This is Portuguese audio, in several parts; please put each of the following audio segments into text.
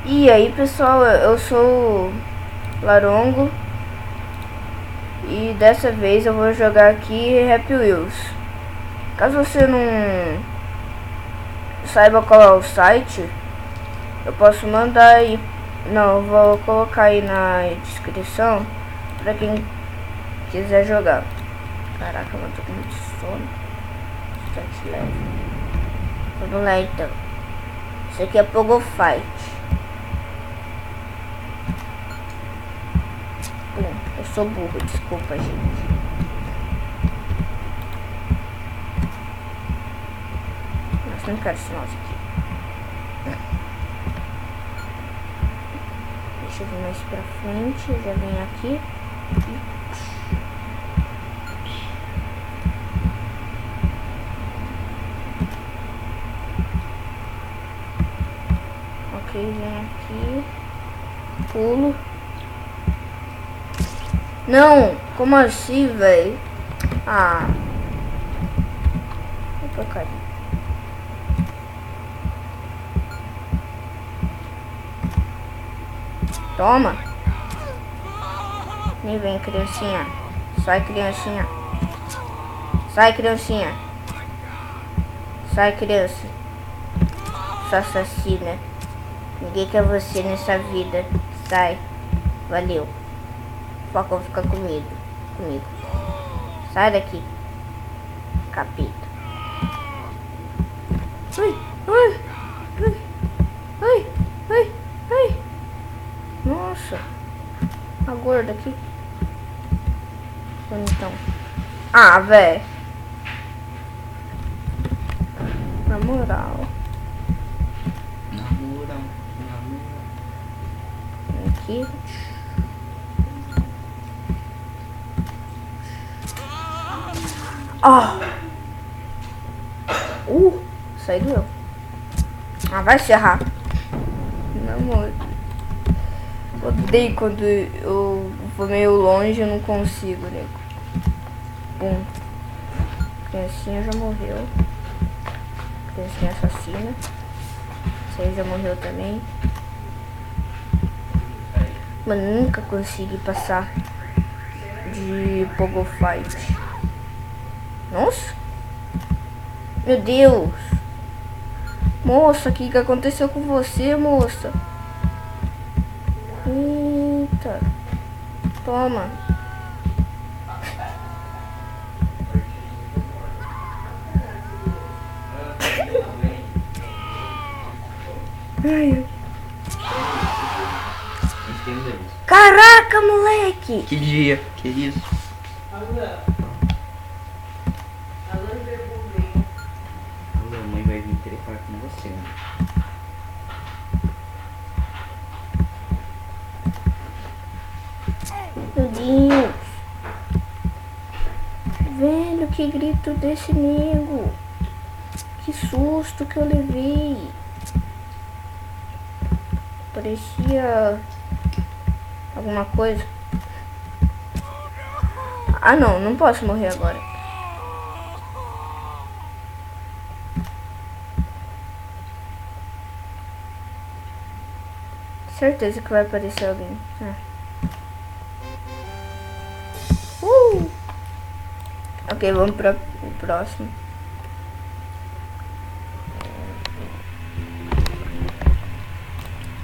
E aí pessoal, eu sou o Larongo e dessa vez eu vou jogar aqui Happy Wheels. Caso você não saiba qual é o site, eu posso mandar aí. Não, eu vou colocar aí na descrição pra quem quiser jogar. Caraca, eu tô com muito sono. Bastante leve. Vamos lá então. Isso aqui é Pogo Fight. Bom, eu sou burro, desculpa, gente. Nossa, não quero esse mouse aqui. Deixa eu vir mais pra frente. Eu já venho aqui. Ok, vem aqui. Pulo. Não! Como assim, velho? Ah. Vou tocar ali. Toma! Nem vem, criancinha. Sai, criancinha. Sai, criancinha. Sai, criança. Sua assassina. Ninguém quer você nessa vida. Sai. Valeu. Foca, vai ficar comigo. Sai daqui. Capeta. Ai, ai, ai, ai, ai, ai. Nossa. A gorda aqui. Então. Ah, velho. Na moral. Aqui. Sai do eu. Ah, vai se errar. Meu amor. Odeio quando eu vou meio longe e eu não consigo, nego. Bum. Criancinha já morreu. Criancinha assassina. Esse aí já morreu também. Mano, nunca consegui passar de Pogo Fight. Nossa. Meu Deus. Moça, o que aconteceu com você, moça? Eita. Toma. Ai. Caraca, moleque. Que dia? Que isso? A mãe vai vir trepar com você, né? Meu Deus. Velho, que grito desse nego. Que susto que eu levei. Parecia alguma coisa. Ah, não posso morrer agora. Certeza que vai aparecer alguém. Ok, vamos para o próximo.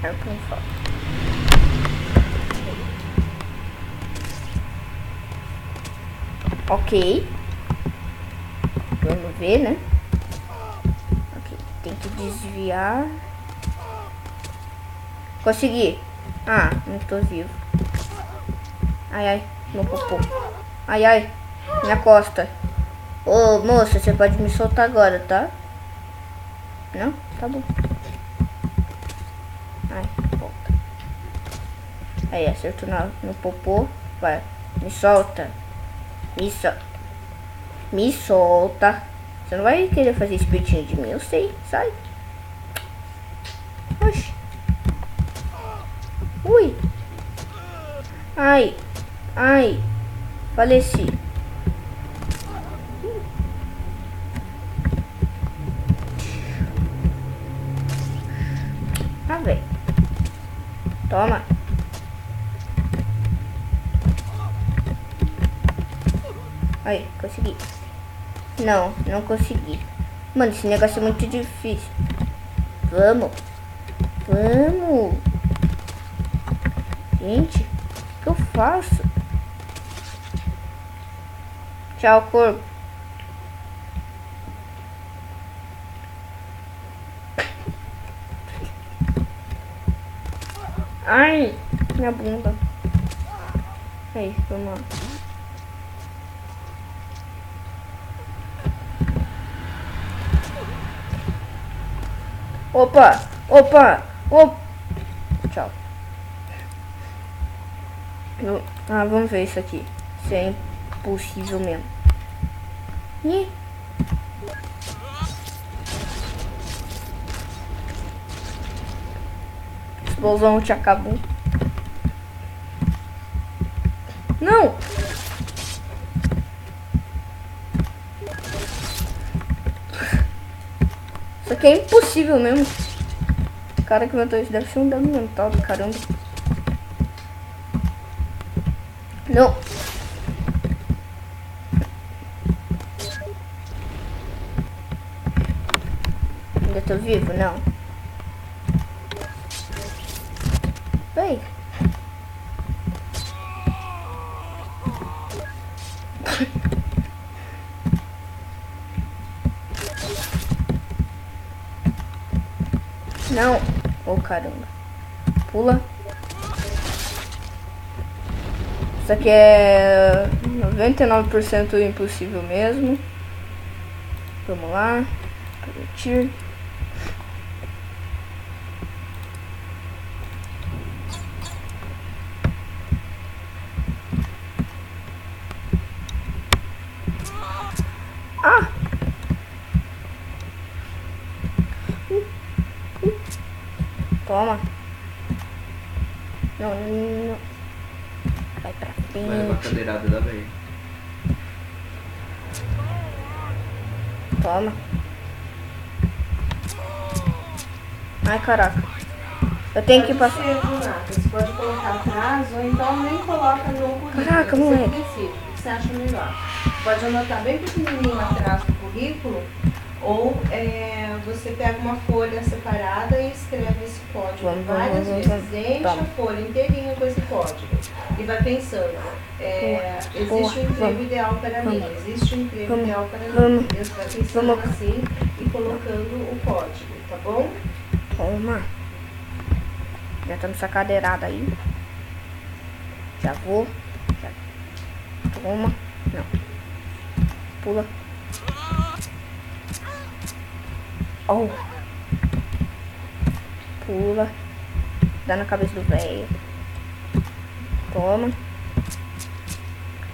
É o que eu falo. Ok. Vamos ver, né? Ok, tem que desviar. Consegui. Ah, não tô vivo. Ai, ai, meu popô. Ai, ai, minha costa. Ô, moça, você pode me soltar agora, tá? Não? Tá bom. Ai, volta. Aí, acertou no popô. Vai, me solta. Me solta. Você não vai querer fazer espetinho de mim, eu sei. Sai. Oxi. Ui. Ai. Ai. Faleci. Ah, velho. Toma. Aí, consegui. Não, não consegui. Mano, esse negócio é muito difícil. Vamos. Vamos. Gente, o que eu faço? Tchau, corpo. Ai, minha bunda. Aí, vamos lá. Opa, opa, opa. Tchau. Vamos ver isso aqui. Se é impossível mesmo. Ih. Explosão te acabou. Não! Isso aqui é impossível mesmo. O cara que inventou isso deve ser um dano mental do caramba. Não! Ainda tô vivo? Não. Vai. Não. Oh, caramba. Pula. Isso aqui é 99% impossível mesmo. Vamos lá. Permitir. Ah! Toma. Não, não, não. Vai pra frente. Vai levar a cadeirada da velha. Toma. Ai, caraca. Eu tenho que passar. Você pode colocar atrás ou então nem coloca no currículo. Caraca, Você moleque. decide, o que você acha melhor. Pode anotar bem pequenininho atrás do currículo ou você pega uma folha separada e escreve esse código várias vezes. Enche a folha inteirinha com esse código e vai pensando. Existe um emprego ideal para mim, existe um emprego ideal para mim. Você vai pensando assim e colocando o código, tá bom? Toma. Já estamos essa cadeirada aí. Já vou. Já. Toma. Não. Pula. Oh. Pula. Dá na cabeça do velho. Toma.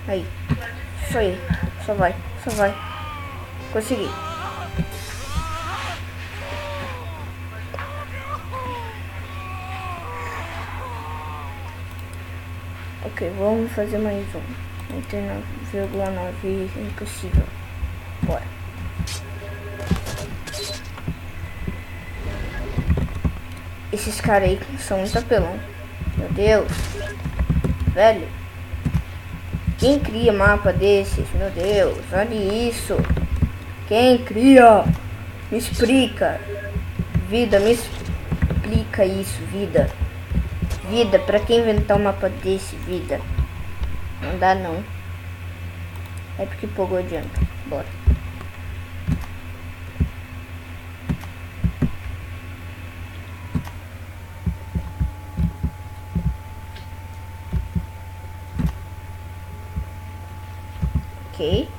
Aí. Isso aí. Só vai. Só vai. Consegui. Ok, vamos fazer mais um. 99,9 impossível. Bora. Esses caras aí são muito apelão. Meu Deus. Velho. Quem cria mapa desses? Meu Deus, olha isso. Quem cria? Me explica. Vida, me explica isso, vida. Vida, pra quem inventar um mapa desse, vida? Não dá não. É porque pegou adianta. Bora. Ok.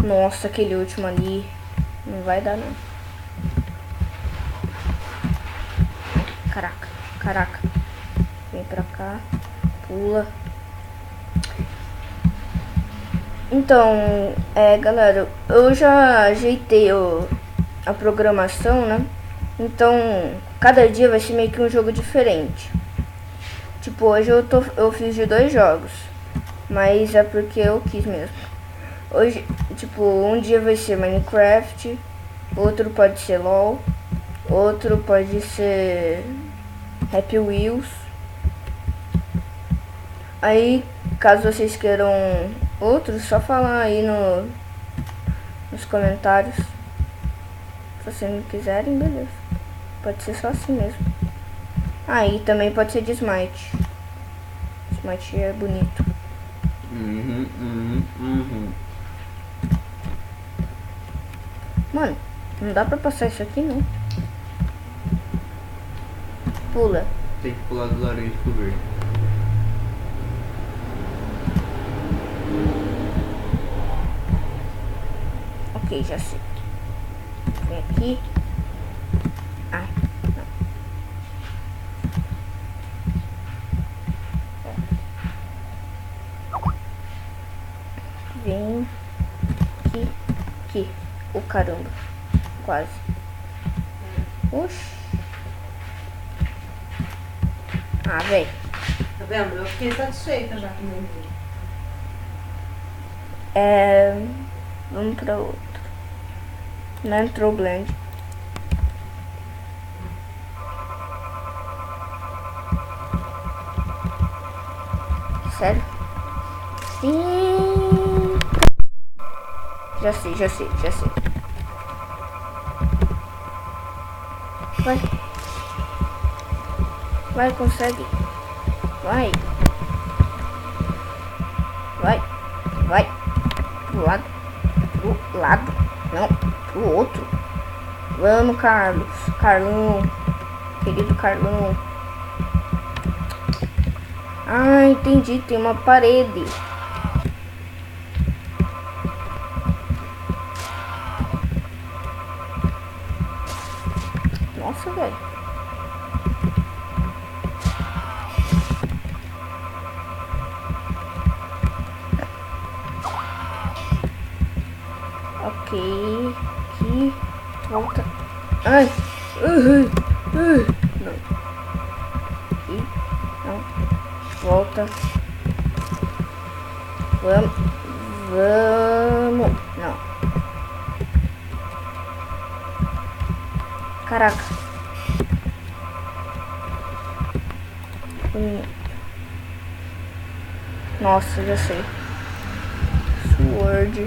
Nossa, aquele último ali não vai dar não. Caraca, caraca. Vem pra cá. Pula. Então, galera, eu já ajeitei a programação, né? Então, cada dia vai ser meio que um jogo diferente. Tipo, hoje eu fiz de 2 jogos. Mas é porque eu quis mesmo. Hoje, tipo, um dia vai ser Minecraft, outro pode ser LOL, outro pode ser Happy Wheels. Aí, caso vocês queiram outros, só falar aí nos comentários. Se vocês não quiserem, beleza. Pode ser só assim mesmo. Aí também pode ser de Smite. Smite é bonito. Mano, não dá pra passar isso aqui não. Pula. Tem que pular do laranja pro verde. Ok, já sei. Vem aqui. Ai, não. Vem aqui. Aqui. O caramba. Quase. Oxi. Ah, véi. Tá vendo? Eu fiquei satisfeita já com o meu vídeo. Vamos pra outro. Nitro Blend. Sério? Sim. Já sei. Vai, consegue. Vai. Pro lado. Não, pro outro. Vamos, Carlos. Carlão. Querido Carlão. Ah, entendi. Tem uma parede. Nossa, velho. Ok. Aqui. Volta. Ai. Não. Aqui. Não. Volta. Vamos. Não. Caraca. Nossa, já sei. Sword.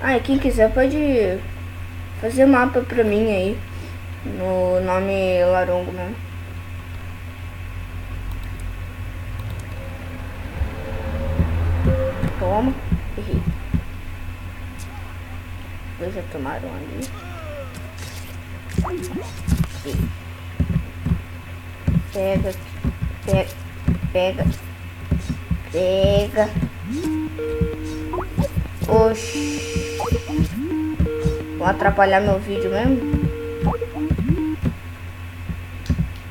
Ah, e quem quiser pode fazer mapa pra mim aí. No nome Larongo mesmo. Toma. Errei. Dois já tomaram ali. Aqui. Pega. Oxi. Vão atrapalhar meu vídeo mesmo?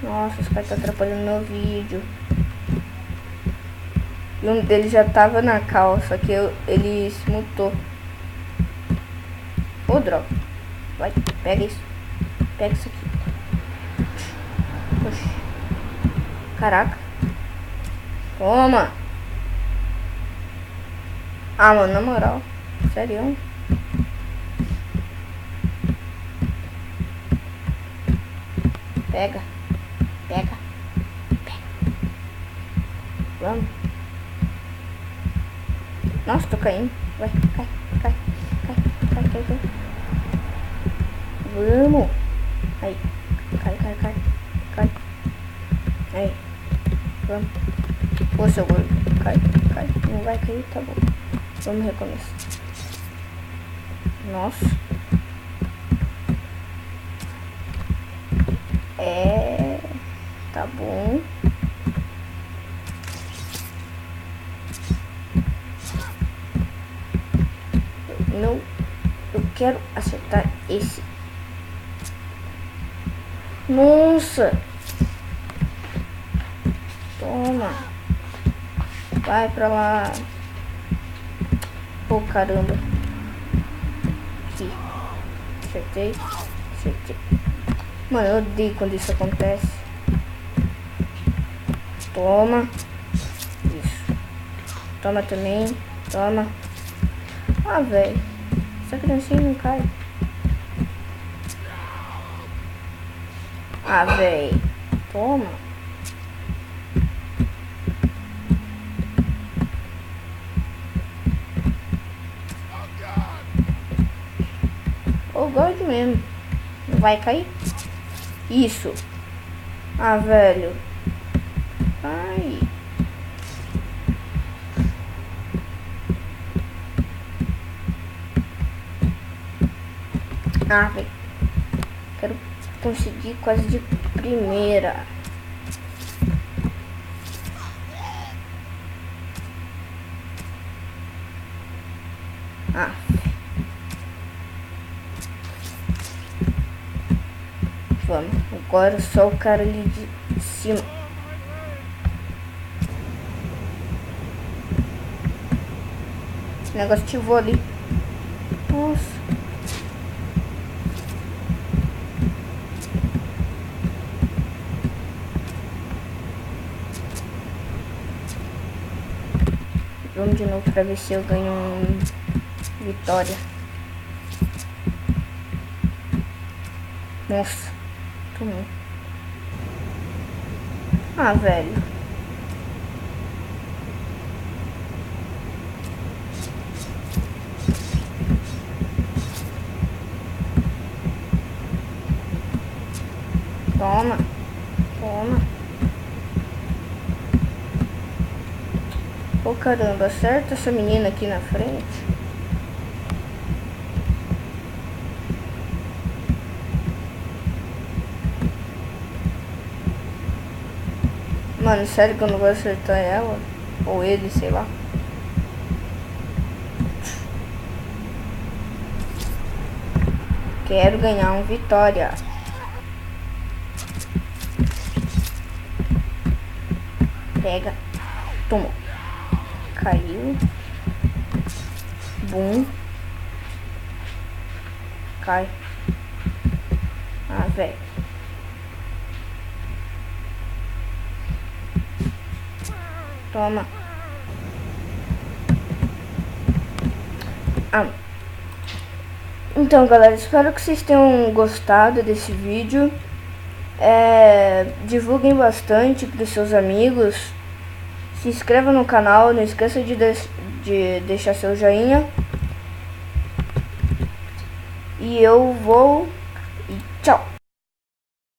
Nossa, os caras estão atrapalhando meu vídeo. E um deles já tava na cal, só que ele se mutou. Ô, droga. Vai, pega isso. Pega isso aqui. Oxi. Caraca. Toma. Ah, mano, na moral. Sério. Pega. Vamos. Nossa, tô caindo. Vai, cai. Vamos. Aí. Cai. Aí. Vamos. Ô, seu gordo. Cai. Não vai cair, tá bom. Vamos recomeçar. Nossa. Tá bom. Eu quero acertar esse. Nossa. Toma. Vai pra lá. Pô, caramba. Aqui. Acertei. Mano, eu odeio quando isso acontece. Toma. Isso. Toma também. Toma. Ah, velho. Essa criancinha não cai. Ah, velho. Toma. Eu gosto mesmo. Não vai cair? Isso. Ah, velho. Ai. Ah, velho. Quero conseguir quase de primeira. Ah. Vamos. Agora só o cara ali de cima. Esse negócio ativou ali. Nossa. Vamos de novo pra ver se eu ganho vitória. Nossa. Tomou. Ah, velho. Toma. Toma. Ô, caramba, acerta essa menina aqui na frente. Mano, sério que eu não vou acertar ela? Ou ele, sei lá. Quero ganhar uma vitória. Pega. Tomou. Caiu. Bum. Cai. Ah, velho. Toma. Ah. Então, galera, espero que vocês tenham gostado desse vídeo. Divulguem bastante para os seus amigos. Se inscreva no canal. Não esqueça de deixar seu joinha. E eu vou. E tchau.